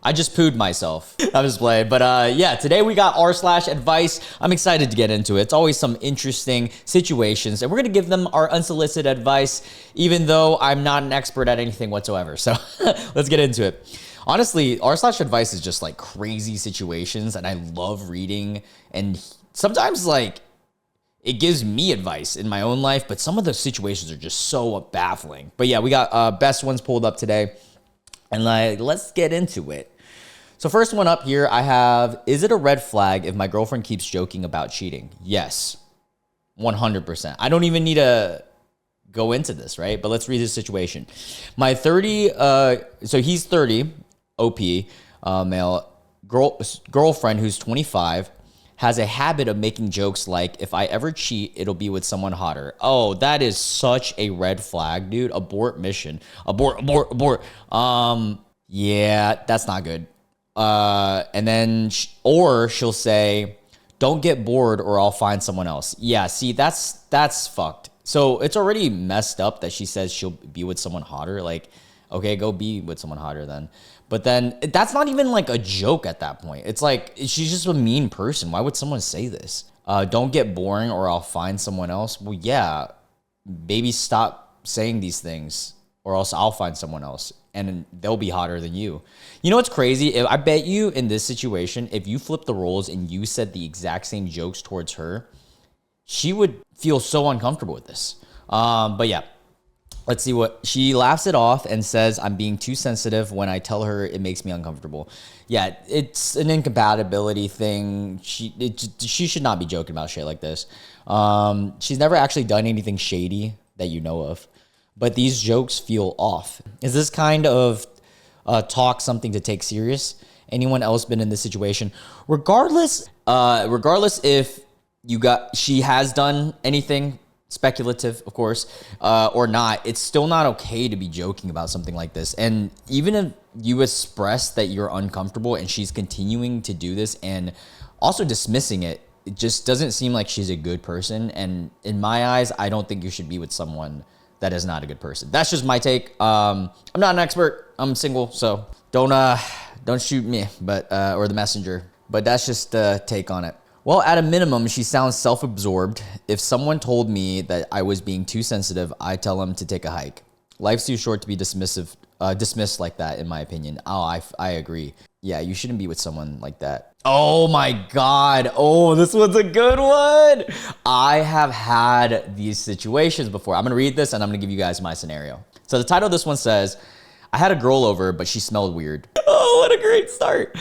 I just pooed myself. I'm just playing. But yeah, today we got r/advice. I'm excited to get into it. It's always some interesting situations, and we're going to give them our unsolicited advice, even though I'm not an expert at anything whatsoever. So let's get into it. Honestly, r/advice is just like crazy situations, and I love reading. And sometimes like it gives me advice in my own life, but some of the situations are just so baffling. But yeah, we got best ones pulled up today, and like let's get into it. So first one up here, I have, is it a red flag if my girlfriend keeps joking about cheating? Yes, 100%. I don't even need to go into this, right? But let's read this situation. My 30, so he's 30, OP, male, girlfriend who's 25, has a habit of making jokes like, if I ever cheat, it'll be with someone hotter. Oh, that is such a red flag, dude. Abort mission. Abort. Yeah, that's not good. And then, or she'll say, don't get bored or I'll find someone else. Yeah, see, that's fucked. So it's already messed up that she says she'll be with someone hotter. Like, okay, go be with someone hotter then. But then that's not even like a joke at that point. It's like, she's just a mean person. Why would someone say this? Don't get boring or I'll find someone else. Well, yeah, baby, stop saying these things or else I'll find someone else and they'll be hotter than you. You know what's crazy? I bet you in this situation, if you flip the roles and you said the exact same jokes towards her, she would feel so uncomfortable with this. But yeah, let's see what she laughs it off and says, I'm being too sensitive when I tell her it makes me uncomfortable. Yeah, it's an incompatibility thing. She should not be joking about shit like this. She's never actually done anything shady that you know of, but these jokes feel off. Is this kind of talk something to take serious? Anyone else been in this situation? Regardless if she has done anything speculative, of course, or not, it's still not okay to be joking about something like this. And even if you express that you're uncomfortable and she's continuing to do this and also dismissing it, it just doesn't seem like she's a good person. And in my eyes, I don't think you should be with someone that is not a good person. That's just my take. I'm not an expert. I'm single, so don't shoot me, but or the messenger. But that's just the take on it. Well, at a minimum, she sounds self-absorbed. If someone told me that I was being too sensitive, I tell them to take a hike. Life's too short to be dismissed like that, in my opinion. Oh, I agree. Yeah, you shouldn't be with someone like that. Oh my God. Oh, this one's a good one. I have had these situations before. I'm going to read this and I'm going to give you guys my scenario. So the title of this one says, I had a girl over, but she smelled weird. Oh, what a great start.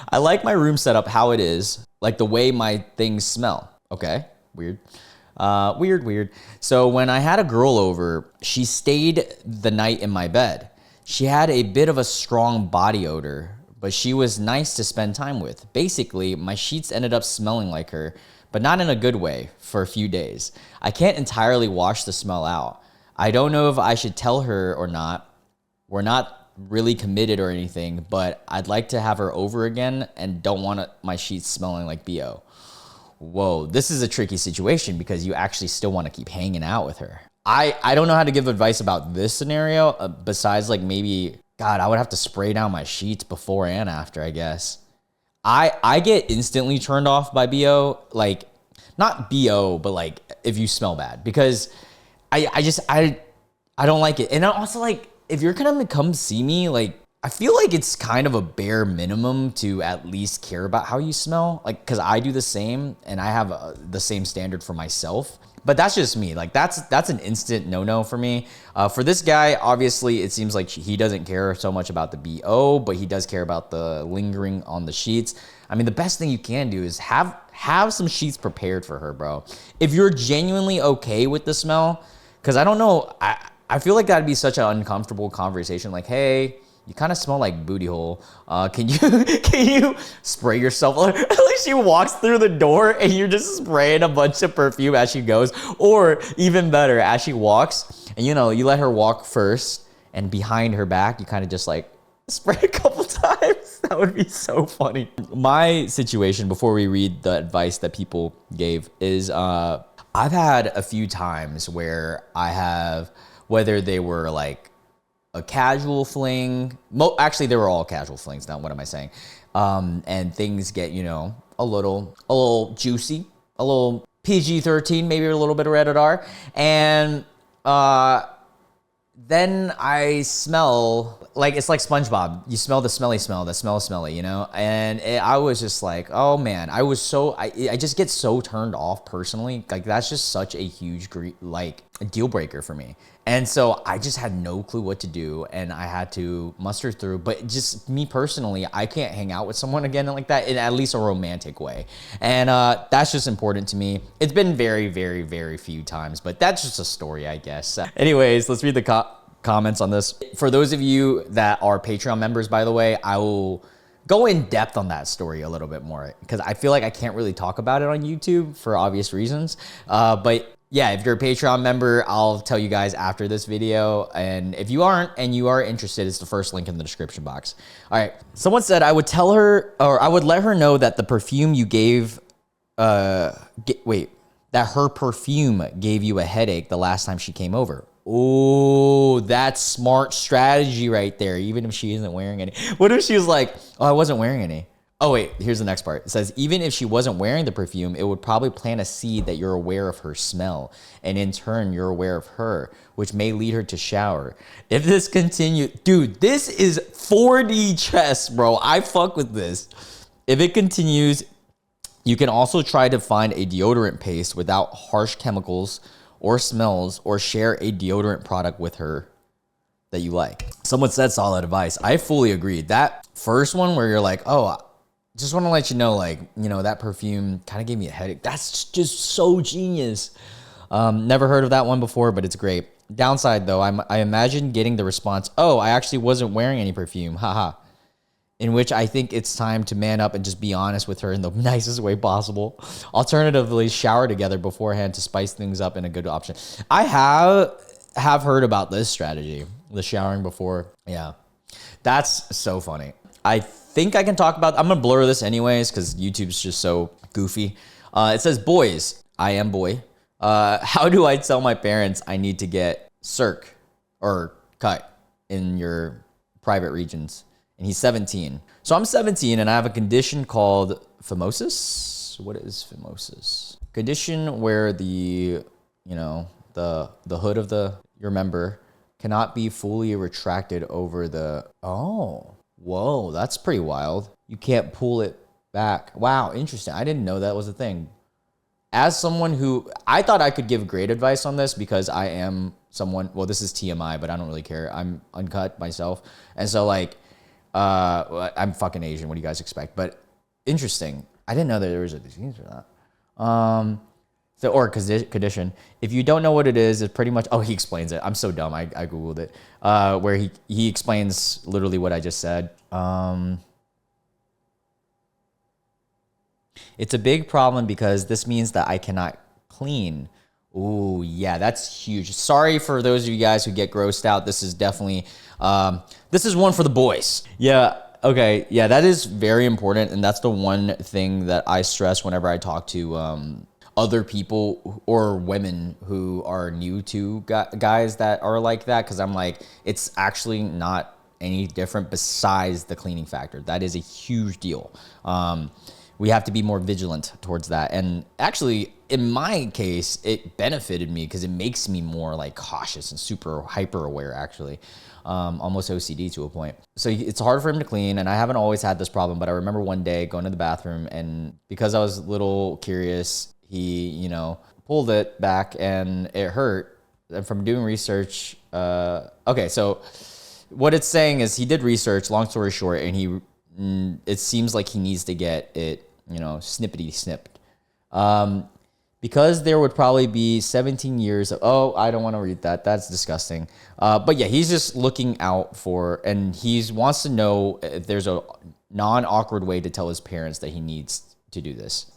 I like my room set up how it is, like the way my things smell. Okay, weird. Weird. So when I had a girl over, she stayed the night in my bed. She had a bit of a strong body odor, but she was nice to spend time with. Basically, my sheets ended up smelling like her, but not in a good way for a few days. I can't entirely wash the smell out. I don't know if I should tell her or not. We're not really committed or anything, but I'd like to have her over again and don't want my sheets smelling like BO. Whoa, this is a tricky situation because you actually still want to keep hanging out with her. I don't know how to give advice about this scenario besides like maybe, God, I would have to spray down my sheets before and after, I guess. I get instantly turned off by BO, like not BO, but like if you smell bad, because I don't like it. And also like, if you're gonna come see me, like, I feel like it's kind of a bare minimum to at least care about how you smell. Like, cause I do the same and I have the same standard for myself, but that's just me. Like that's an instant no-no for me. For this guy, obviously it seems like he doesn't care so much about the BO, but he does care about the lingering on the sheets. I mean, the best thing you can do is have some sheets prepared for her, bro. If you're genuinely okay with the smell, cause I don't know, I feel like that'd be such an uncomfortable conversation. Like, hey, you kind of smell like booty hole. Can you spray yourself? Like she walks through the door and you're just spraying a bunch of perfume as she goes. Or even better, as she walks and you let her walk first and behind her back, you kind of just like spray a couple times. That would be so funny. My situation before we read the advice that people gave is I've had a few times where I have, whether they were like a casual fling. Actually, they were all casual flings. Now, what am I saying? And things get, you know, a little juicy, a little PG-13, maybe a little bit of rated R. And then I smell, like, it's like SpongeBob. You smell the smelly smell, the smell smelly, you know? And I was just like, oh man, I just get so turned off personally. Like, that's just such a huge, like, a deal breaker for me. And so I just had no clue what to do, and I had to muster through. But just me personally, I can't hang out with someone again like that in at least a romantic way. And that's just important to me. It's been very, very, very few times, but that's just a story, I guess. Anyways, let's read the comments on this. For those of you that are Patreon members, by the way, I will go in depth on that story a little bit more because I feel like I can't really talk about it on YouTube for obvious reasons. But yeah, if you're a Patreon member, I'll tell you guys after this video. And if you aren't and you are interested, it's the first link in the description box. All right. Someone said I would tell her, or I would let her know that the perfume you gave, that her perfume gave you a headache the last time she came over. Oh, that's smart strategy right there. Even if she isn't wearing any. What if she was like, oh, I wasn't wearing any? Oh, wait, here's the next part. It says, even if she wasn't wearing the perfume, it would probably plant a seed that you're aware of her smell. And in turn, you're aware of her, which may lead her to shower. If this continues, dude, this is 4D chess, bro. I fuck with this. If it continues, you can also try to find a deodorant paste without harsh chemicals or smells, or share a deodorant product with her that you like. Someone said solid advice. I fully agree. That first one where you're like, oh, just want to let you know, like, you know, that perfume kind of gave me a headache. That's just so genius. Never heard of that one before, but it's great. Downside though, I imagine getting the response, oh, I actually wasn't wearing any perfume, haha. In which I think it's time to man up and just be honest with her in the nicest way possible. Alternatively, shower together beforehand to spice things up in a good option. I have heard about this strategy, the showering before. Yeah, that's so funny. I think I can talk about, I'm gonna blur this anyways because YouTube's just so goofy. It says, boys, I am boy. How do I tell my parents I need to get circ or cut in your private regions? And he's 17. So I'm 17 and I have a condition called phimosis. What is phimosis? Condition where the, you know, the hood of your member cannot be fully retracted over the, oh, whoa, that's pretty wild. You can't pull it back. Wow, interesting. I didn't know that was a thing. As someone who, I thought I could give great advice on this because I am someone, well, this is TMI, but I don't really care. I'm uncut myself. And so like, I'm fucking Asian. What do you guys expect? But interesting. I didn't know that there was a disease for that. Or condition. If you don't know what it is, it's pretty much, oh, he explains it. I'm so dumb. I Googled it. Where he explains literally what I just said. It's a big problem because this means that I cannot clean. Ooh, yeah, that's huge. Sorry for those of you guys who get grossed out. This is definitely, this is one for the boys. Yeah, okay. Yeah, that is very important. And that's the one thing that I stress whenever I talk to other people or women who are new to guys that are like that. Because I'm like, it's actually not any different besides the cleaning factor. That is a huge deal. We have to be more vigilant towards that. And actually, in my case, it benefited me because it makes me more like cautious and super hyper aware, actually. Almost OCD to a point. So it's hard for him to clean, and I haven't always had this problem, but I remember one day going to the bathroom, and because I was a little curious, he, you know, pulled it back and it hurt. And from doing research, okay, so what it's saying is he did research, long story short, and it seems like he needs to get it, you know, snippety snipped. Because there would probably be 17 years of, oh, I don't want to read that. That's disgusting. But yeah, he's just looking out for, and he wants to know if there's a non-awkward way to tell his parents that he needs to do this.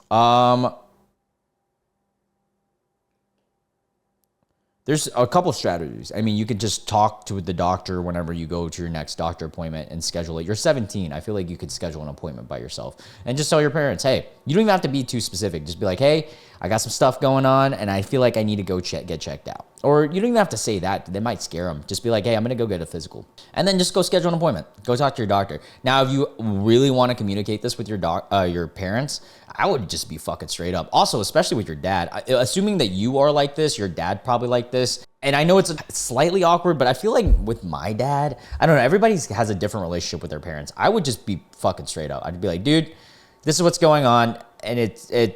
There's a couple strategies. I mean, you could just talk to the doctor whenever you go to your next doctor appointment and schedule it. You're 17. I feel like you could schedule an appointment by yourself and just tell your parents, hey, You don't even have to be too specific. Just be like, hey, I got some stuff going on and I feel like I need to go get checked out. Or you don't even have to say that. They might scare them. Just be like, hey, I'm going to go get a physical. And then just go schedule an appointment. Go talk to your doctor. Now, if you really want to communicate this with your parents, I would just be fucking straight up. Also, especially with your dad. Assuming that you are like this, your dad probably like this. And I know it's slightly awkward, but I feel like with my dad, I don't know, everybody has a different relationship with their parents. I would just be fucking straight up. I'd be like, dude, this is what's going on, and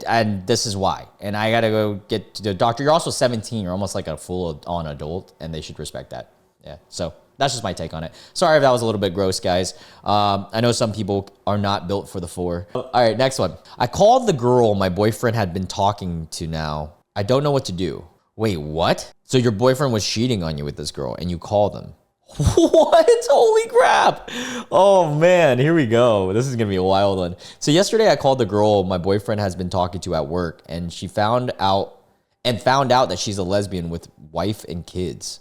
and this is why. And I gotta go get to the doctor. You're also 17. You're almost like a full-on adult, and they should respect that. Yeah. So that's just my take on it. Sorry if that was a little bit gross, guys. I know some people are not built for the floor. All right, next one. I called the girl my boyfriend had been talking to now. I don't know what to do. Wait, what? So your boyfriend was cheating on you with this girl, and you called him. What? Holy crap. Oh man, here we go. This is gonna be a wild one. So yesterday I called the girl my boyfriend has been talking to at work, and she found out that she's a lesbian with wife and kids.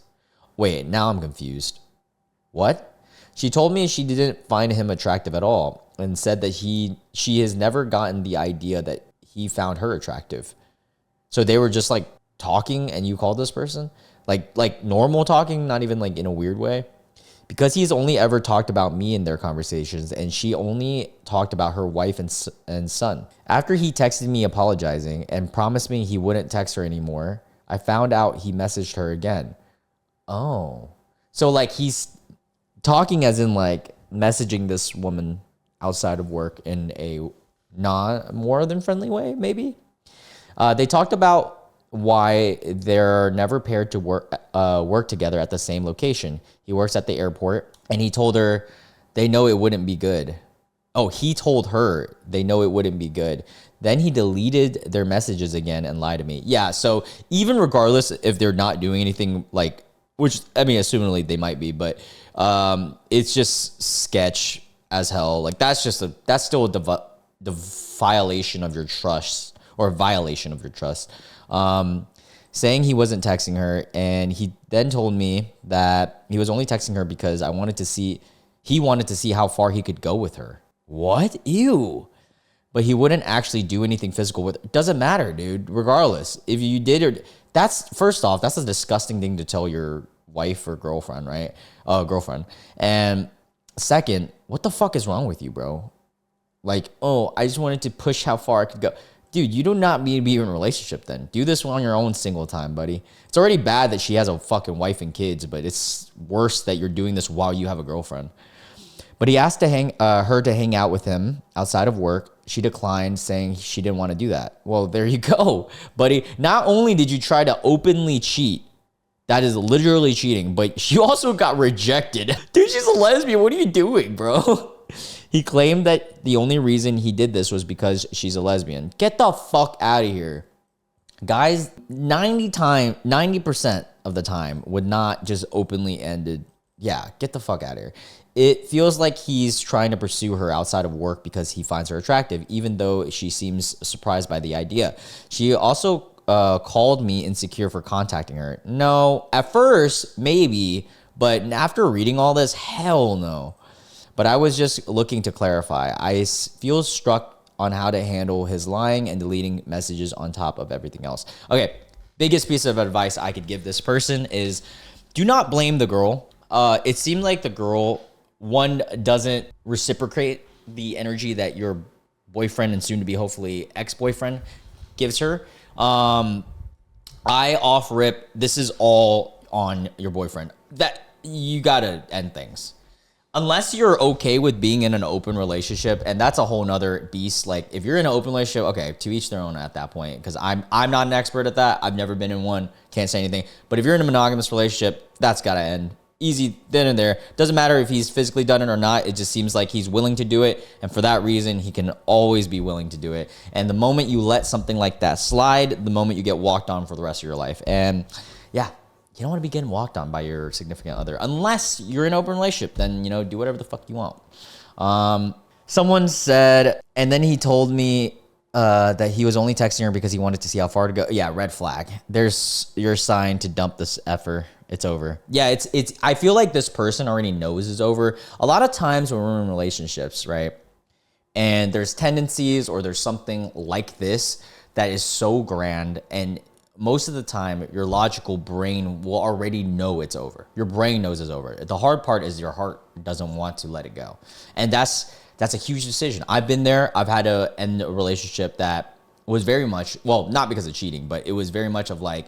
Wait, now I'm confused. What? She told me she didn't find him attractive at all and said that she has never gotten the idea that he found her attractive. So they were just like talking and you called this person? Like normal talking, not even like in a weird way? Because he's only ever talked about me in their conversations, and she only talked about her wife and son. After he texted me apologizing and promised me he wouldn't text her anymore, I found out he messaged her again. Oh. So like he's talking as in like messaging this woman outside of work in a more than friendly way, maybe? They talked about why they're never paired to work together at the same location. He works at the airport, and he told her they know it wouldn't be good. Oh, he told her they know it wouldn't be good. Then he deleted their messages again and lied to me. Yeah, so even regardless if they're not doing anything like, which I mean, assumingly they might be, but it's just sketch as hell. Like that's still the violation of your trust, or violation of your trust. Saying he wasn't texting her, and he then told me that he was only texting her because he wanted to see how far he could go with her. What? Ew. But he wouldn't actually do anything physical with her. Doesn't matter, dude. Regardless, if you did, or first off, that's a disgusting thing to tell your wife or girlfriend, right? Girlfriend. And second, what the fuck is wrong with you, bro? Like, oh, I just wanted to push how far I could go. Dude, you do not need to be in a relationship then. Do this on your own single time, buddy. It's already bad that she has a fucking wife and kids, but it's worse that you're doing this while you have a girlfriend. But he asked her to hang out with him outside of work. She declined, saying she didn't want to do that. Well, there you go, buddy. Not only did you try to openly cheat, that is literally cheating, but you also got rejected. Dude, she's a lesbian. What are you doing, bro? He claimed that the only reason he did this was because she's a lesbian. Get the fuck out of here. Guys, 90% of the time would not just openly ended. Yeah, get the fuck out of here. It feels like he's trying to pursue her outside of work because he finds her attractive, even though she seems surprised by the idea. She also called me insecure for contacting her. No, at first, maybe, but after reading all this, hell no. But I was just looking to clarify. I feel struck on how to handle his lying and deleting messages on top of everything else. Okay, biggest piece of advice I could give this person is do not blame the girl. It seemed like the girl, one, doesn't reciprocate the energy that your boyfriend and soon to be hopefully ex-boyfriend gives her. I off rip, this is all on your boyfriend. That you gotta end things. Unless you're okay with being in an open relationship, and that's a whole nother beast. Like if you're in an open relationship, okay, to each their own at that point. Because I'm not an expert at that. I've never been in one. Can't say anything. But if you're in a monogamous relationship, that's gotta end. Easy then and there. Doesn't matter if he's physically done it or not. It just seems like he's willing to do it. And for that reason, he can always be willing to do it. And the moment you let something like that slide, the moment you get walked on for the rest of your life. And yeah, you don't want to be getting walked on by your significant other. Unless you're in an open relationship, then, do whatever the fuck you want. Someone said, and then he told me that he was only texting her because he wanted to see how far to go. Yeah, red flag. There's your sign to dump this effer. It's over. Yeah, it's. I feel like this person already knows it's over. A lot of times when we're in relationships, right? and there's tendencies or there's something like this that is so grand, and most of the time your logical brain will already know it's over. Your brain knows it's over. The hard part is your heart doesn't want to let it go. And that's a huge decision. I've been there. I've had to end a relationship that was very much, well, not because of cheating, but it was very much of like,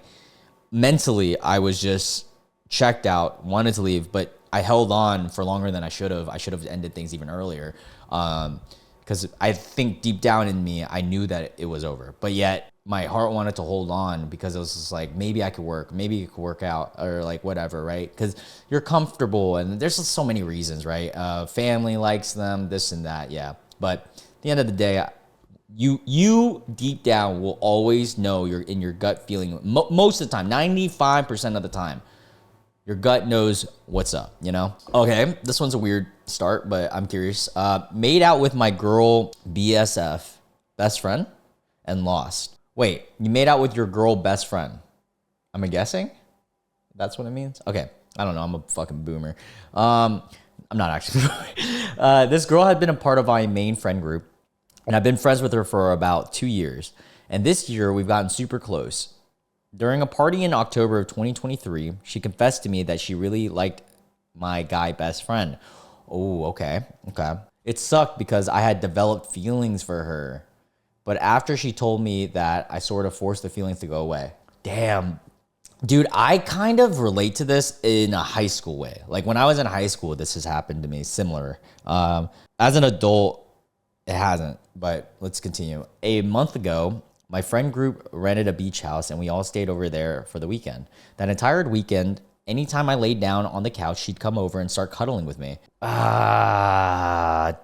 mentally I was just checked out, wanted to leave, but I held on for longer than I should have. I should have ended things even earlier. Because I think deep down in me, I knew that it was over. But yet, my heart wanted to hold on because it was just like, maybe I could work. Maybe it could work out or like whatever, right? Because you're comfortable and there's just so many reasons, right? Family likes them, this and that, yeah. But at the end of the day, you deep down will always know you're in your gut feeling. Most of the time, 95% of the time, your gut knows what's up, you know? Okay, this one's a weird start, but I'm curious. Made out with my girl BSF, best friend, and lost. Wait, you made out with your girl best friend. I'm guessing? That's what it means? Okay, I don't know. I'm a fucking boomer. I'm not actually. This girl had been a part of my main friend group, and I've been friends with her for about 2 years. And this year, we've gotten super close. During a party in October of 2023, she confessed to me that she really liked my guy best friend. Oh, okay. It sucked because I had developed feelings for her. But after she told me that, I sort of forced the feelings to go away. Damn. Dude, I kind of relate to this in a high school way. Like when I was in high school, this has happened to me, similar. As an adult, it hasn't, but let's continue. A month ago, my friend group rented a beach house and we all stayed over there for the weekend. That entire weekend, anytime I laid down on the couch, she'd come over and start cuddling with me. That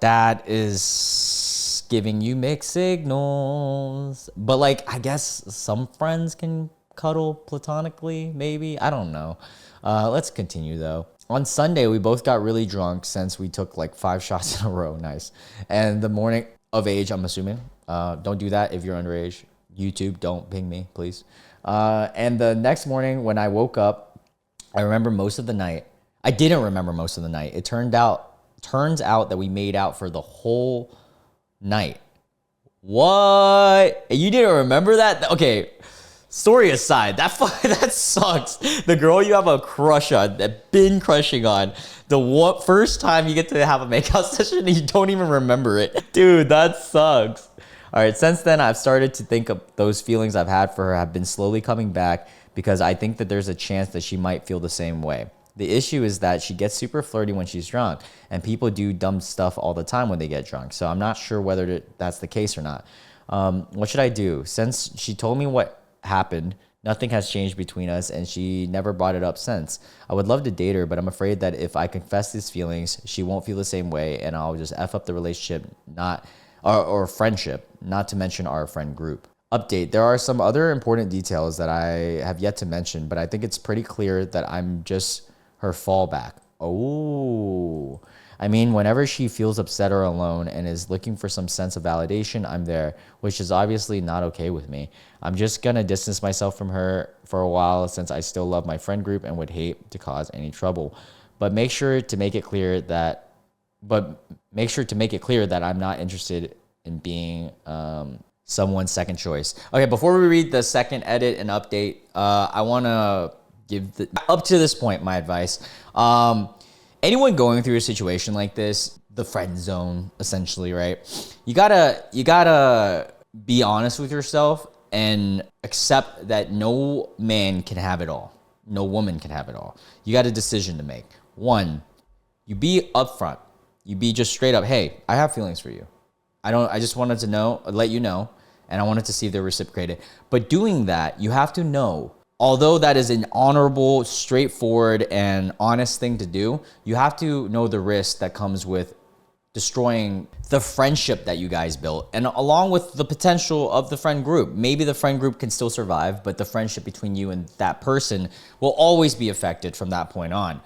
is giving you mixed signals. But like, I guess some friends can cuddle platonically, maybe. I don't know. Let's continue though. On Sunday, we both got really drunk since we took like 5 shots in a row. Nice. And the morning of age, I'm assuming. Don't do that if you're underage. YouTube, don't ping me, please. And the next morning when I woke up, I remember most of the night. I didn't remember most of the night. It turns out that we made out for the whole night. What? You didn't remember that? Okay. Story aside, that sucks. The girl you have a crush on, that been crushing on, first time you get to have a makeout session and you don't even remember it. Dude, that sucks. All right, since then, I've started to think of those feelings I've had for her have been slowly coming back because I think that there's a chance that she might feel the same way. The issue is that she gets super flirty when she's drunk, and people do dumb stuff all the time when they get drunk. So I'm not sure whether that's the case or not. What should I do? Since she told me what happened, nothing has changed between us, and she never brought it up since. I would love to date her, but I'm afraid that if I confess these feelings, she won't feel the same way, and I'll just F up the relationship, or friendship, not to mention our friend group. Update, there are some other important details that I have yet to mention, but I think it's pretty clear that I'm just her fallback. Oh, I mean, whenever she feels upset or alone and is looking for some sense of validation, I'm there, which is obviously not okay with me. I'm just gonna distance myself from her for a while since I still love my friend group and would hate to cause any trouble. But make sure to make it clear that I'm not interested in being someone's second choice. Okay, before we read the second edit and update, I want to give up to this point my advice. Anyone going through a situation like this, the friend zone, essentially, right? You gotta be honest with yourself and accept that no man can have it all. No woman can have it all. You got a decision to make. One, you be upfront. You be just straight up, hey, I have feelings for you. I just wanted to let you know, and I wanted to see if they're reciprocated. But doing that, you have to know, although that is an honorable, straightforward, and honest thing to do, you have to know the risk that comes with destroying the friendship that you guys built, and along with the potential of the friend group. Maybe the friend group can still survive, but the friendship between you and that person will always be affected from that point on.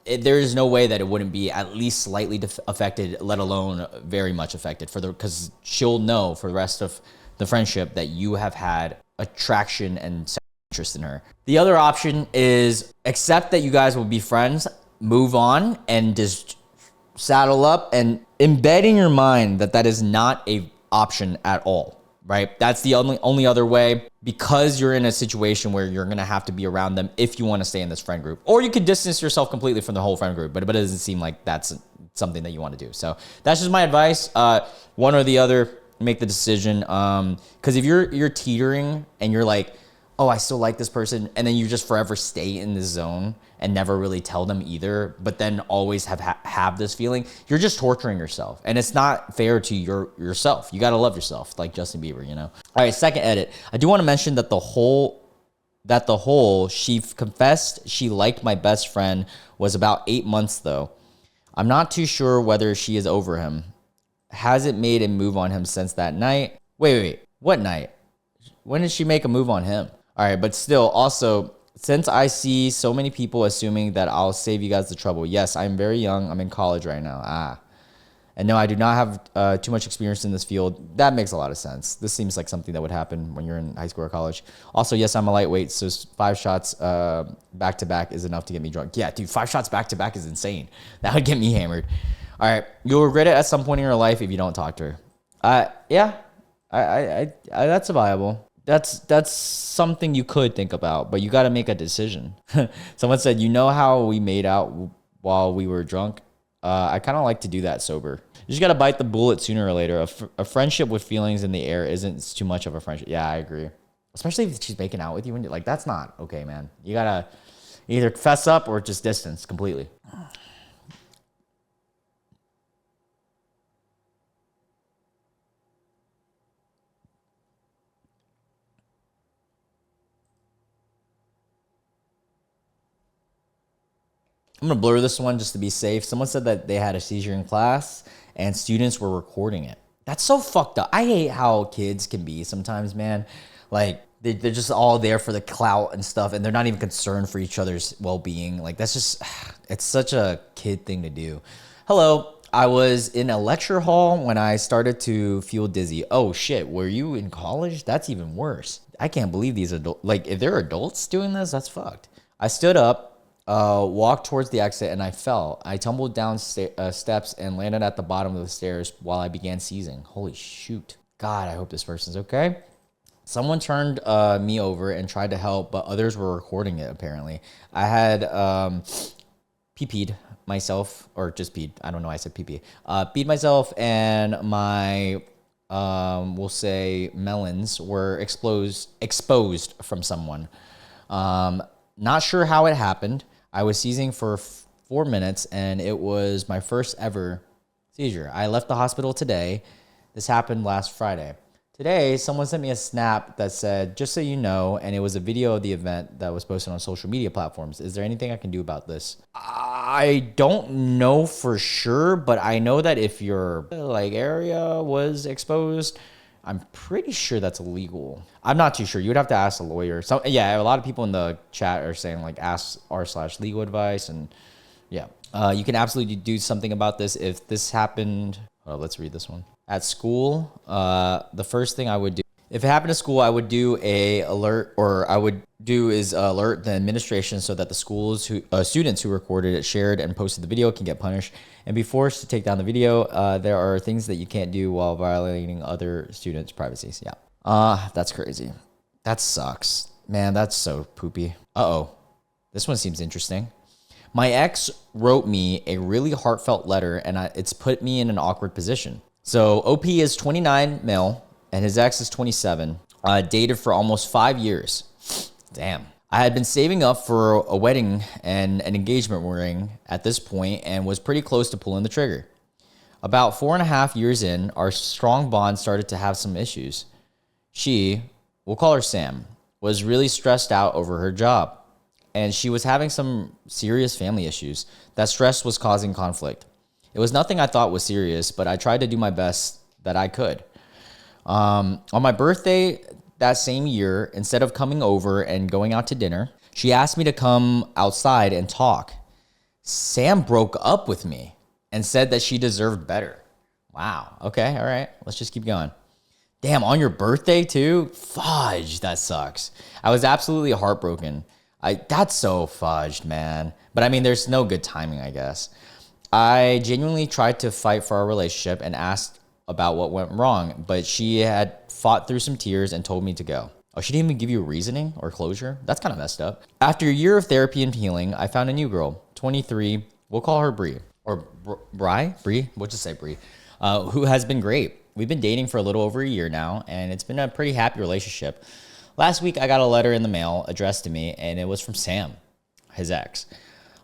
There is no way that it wouldn't be at least slightly affected, let alone very much affected, because she'll know for the rest of the friendship that you have had attraction and interest in her. The other option is accept that you guys will be friends, move on, and just saddle up and embed in your mind that that is not a option at all, right? That's the only other way, because you're in a situation where you're going to have to be around them if you want to stay in this friend group. Or you could distance yourself completely from the whole friend group, but it doesn't seem like that's something that you want to do. So that's just my advice. One or the other, make the decision. Because if you're teetering and you're like, oh, I still like this person, and then you just forever stay in this zone and never really tell them either, but then always have this feeling, you're just torturing yourself. And it's not fair to yourself. You got to love yourself, like Justin Bieber, you know? All right, second edit. I do want to mention that she confessed she liked my best friend was about 8 months though. I'm not too sure whether she is over him. Hasn't made a move on him since that night. Wait, what night? When did she make a move on him? All right, but still, also, since I see so many people assuming that I'll save you guys the trouble. Yes, I'm very young. I'm in college right now. And no, I do not have too much experience in this field. That makes a lot of sense. This seems like something that would happen when you're in high school or college. Also, yes, I'm a lightweight, so 5 shots back to back is enough to get me drunk. Yeah, dude, 5 shots back to back is insane. That would get me hammered. All right, you'll regret it at some point in your life if you don't talk to her. Yeah, I that's viable. That's something you could think about, but you got to make a decision. Someone said, you know how we made out while we were drunk? I kind of like to do that sober. You just got to bite the bullet sooner or later. A friendship with feelings in the air isn't too much of a friendship. Yeah, I agree. Especially if she's making out with you. Like, that's not okay, man. You got to either fess up or just distance completely. I'm going to blur this one just to be safe. Someone said that they had a seizure in class and students were recording it. That's so fucked up. I hate how kids can be sometimes, man. Like, they're just all there for the clout and stuff, and they're not even concerned for each other's well-being. Like, that's just, it's such a kid thing to do. Hello, I was in a lecture hall when I started to feel dizzy. Oh, shit, were you in college? That's even worse. I can't believe these adults, like, if they're adults doing this, that's fucked. I stood up, walked towards the exit, and I fell. I tumbled down steps and landed at the bottom of the stairs while I began seizing. Holy shoot. God, I hope this person's okay. Someone turned me over and tried to help, but others were recording it, apparently. I had pee-peed myself, or just peed. I don't know why I said pee-pee. Peed myself, and my, we'll say, melons were exposed from someone. Not sure how it happened. I was seizing for 4 minutes, and it was my first ever seizure. I left the hospital today. This happened last Friday. Today, someone sent me a snap that said, just so you know, and it was a video of the event that was posted on social media platforms. Is there anything I can do about this? I don't know for sure, but I know that if your like area was exposed, I'm pretty sure that's illegal. I'm not too sure. You would have to ask a lawyer. So yeah, a lot of people in the chat are saying like ask r/legal advice, and yeah, you can absolutely do something about this. If this happened, let's read this one. At school, the first thing I would do, if it happened to school, I would do alert the administration so that the students who recorded it, shared, and posted the video can get punished and be forced to take down the video. There are things that you can't do while violating other students' privacies. Yeah. That's crazy. That sucks. Man, that's so poopy. Uh-oh. This one seems interesting. My ex wrote me a really heartfelt letter, and it's put me in an awkward position. So OP is 29, male, and his ex is 27. Dated for almost 5 years. Damn. I had been saving up for a wedding and an engagement ring at this point and was pretty close to pulling the trigger. About 4.5 years in, our strong bond started to have some issues. She, we'll call her Sam, was really stressed out over her job, and she was having some serious family issues. That stress was causing conflict. It was nothing I thought was serious, but I tried to do my best that I could. On my birthday that same year, instead of coming over and going out to dinner, she asked me to come outside and talk. Sam broke up with me and said that she deserved better. Wow. Okay. All right. Let's just keep going. Damn, on your birthday too? Fudge, that sucks. I was absolutely heartbroken. That's so fudged, man. But I mean, there's no good timing, I guess. I genuinely tried to fight for our relationship and asked about what went wrong, but she had fought through some tears and told me to go. Oh, she didn't even give you reasoning or closure? That's kind of messed up. After a year of therapy and healing, I found a new girl, 23. We'll call her Bree. Or Bree? We'll just say Bree. Who has been great. We've been dating for a little over a year now, and it's been a pretty happy relationship. Last week, I got a letter in the mail addressed to me, and it was from Sam, his ex.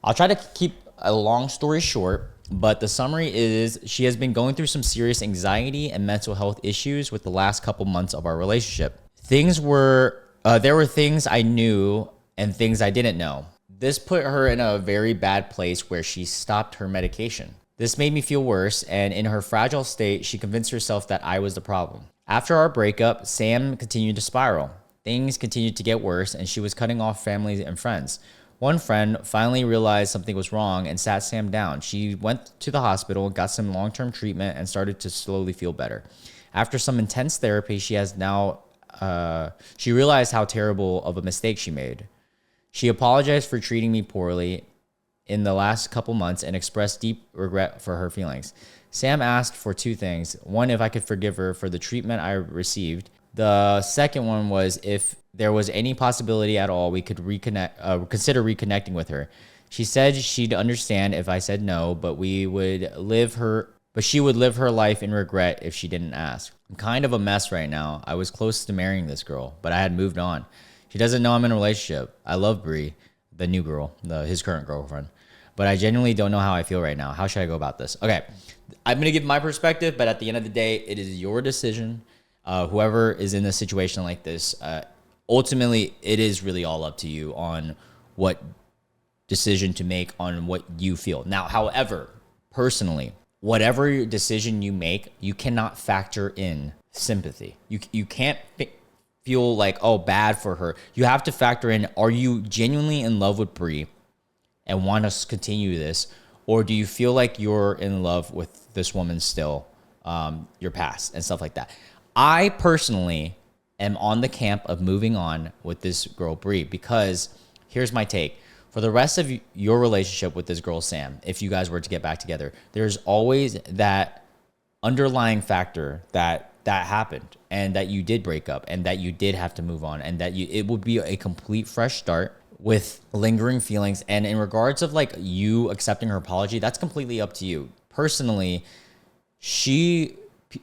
I'll try to keep a long story short, but the summary is she has been going through some serious anxiety and mental health issues with the last couple months of our relationship. There were things I knew and things I didn't know. This put her in a very bad place where she stopped her medication. This made me feel worse, and in her fragile state, she convinced herself that I was the problem. After our breakup, Sam continued to spiral. Things continued to get worse, and she was cutting off family and friends. One friend finally realized something was wrong and sat Sam down. She went to the hospital, got some long-term treatment, and started to slowly feel better. After some intense therapy, she realized how terrible of a mistake she made. She apologized for treating me poorly in the last couple months and expressed deep regret for her feelings. Sam asked for two things. One, if I could forgive her for the treatment I received. The second one was if there was any possibility at all we could consider reconnecting with her. She said she'd understand if I said no, but she would live her life in regret if she didn't ask. I'm kind of a mess right now. I was close to marrying this girl, but I had moved on. She doesn't know I'm in a relationship. I love Bree, the new girl, his current girlfriend, but I genuinely don't know how I feel right now. How should I go about this? Okay, I'm going to give my perspective, but at the end of the day, it is your decision. Whoever is in a situation like this, ultimately, it is really all up to you on what decision to make on what you feel. Now, however, personally, whatever decision you make, you cannot factor in sympathy. You can't feel like, oh, bad for her. You have to factor in, are you genuinely in love with Bree and want to continue this? Or do you feel like you're in love with this woman still, your past and stuff like that? I personally am on the camp of moving on with this girl, Bree, because here's my take. For the rest of your relationship with this girl, Sam, if you guys were to get back together, there's always that underlying factor that happened and that you did break up and that you did have to move on and that it would be a complete fresh start with lingering feelings. And in regards of like you accepting her apology, that's completely up to you. Personally,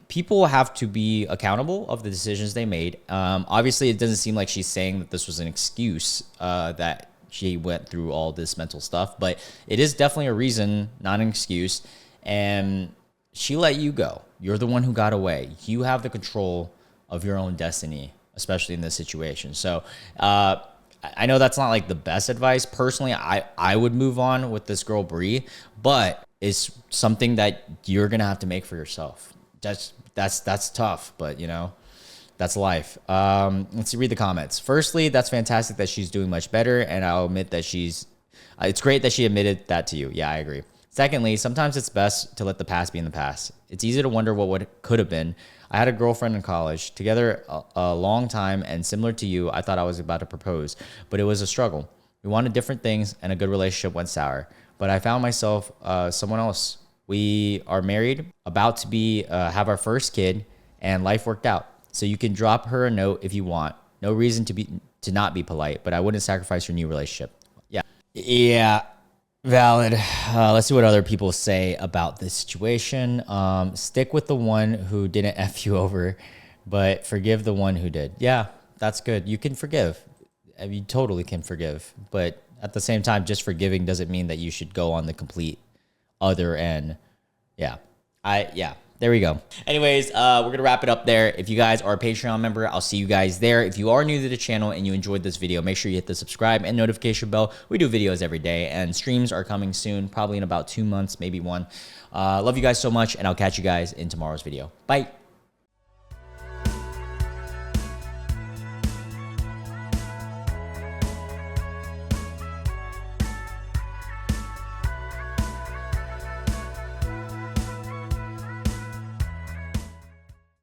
people have to be accountable of the decisions they made. Obviously, it doesn't seem like she's saying that this was an excuse that she went through all this mental stuff, but it is definitely a reason, not an excuse. And she let you go. You're the one who got away. You have the control of your own destiny, especially in this situation. So I know that's not like the best advice. Personally, I would move on with this girl, Bree, but it's something that you're going to have to make for yourself. That's tough, but you know, that's life. Let's read the comments. Firstly, that's fantastic that she's doing much better, and I'll admit that it's great that she admitted that to you. Yeah, I agree. Secondly, sometimes it's best to let the past be in the past. It's easy to wonder what could have been. I had a girlfriend in college, together a long time, and similar to you, I thought I was about to propose, but it was a struggle. We wanted different things, and a good relationship went sour. But I found myself someone else. We are married, about to have our first kid, and life worked out. So you can drop her a note if you want. No reason to not be polite, but I wouldn't sacrifice your new relationship. Yeah, valid. Let's see what other people say about this situation. Stick with the one who didn't F you over, but forgive the one who did. Yeah, that's good. You can forgive. You totally can forgive. But at the same time, just forgiving doesn't mean that you should go on the complete other end. Yeah. There we go. Anyways, we're going to wrap it up there. If you guys are a Patreon member, I'll see you guys there. If you are new to the channel and you enjoyed this video, make sure you hit the subscribe and notification bell. We do videos every day, and streams are coming soon, probably in about 2 months, maybe one. Love you guys so much, and I'll catch you guys in tomorrow's video. Bye.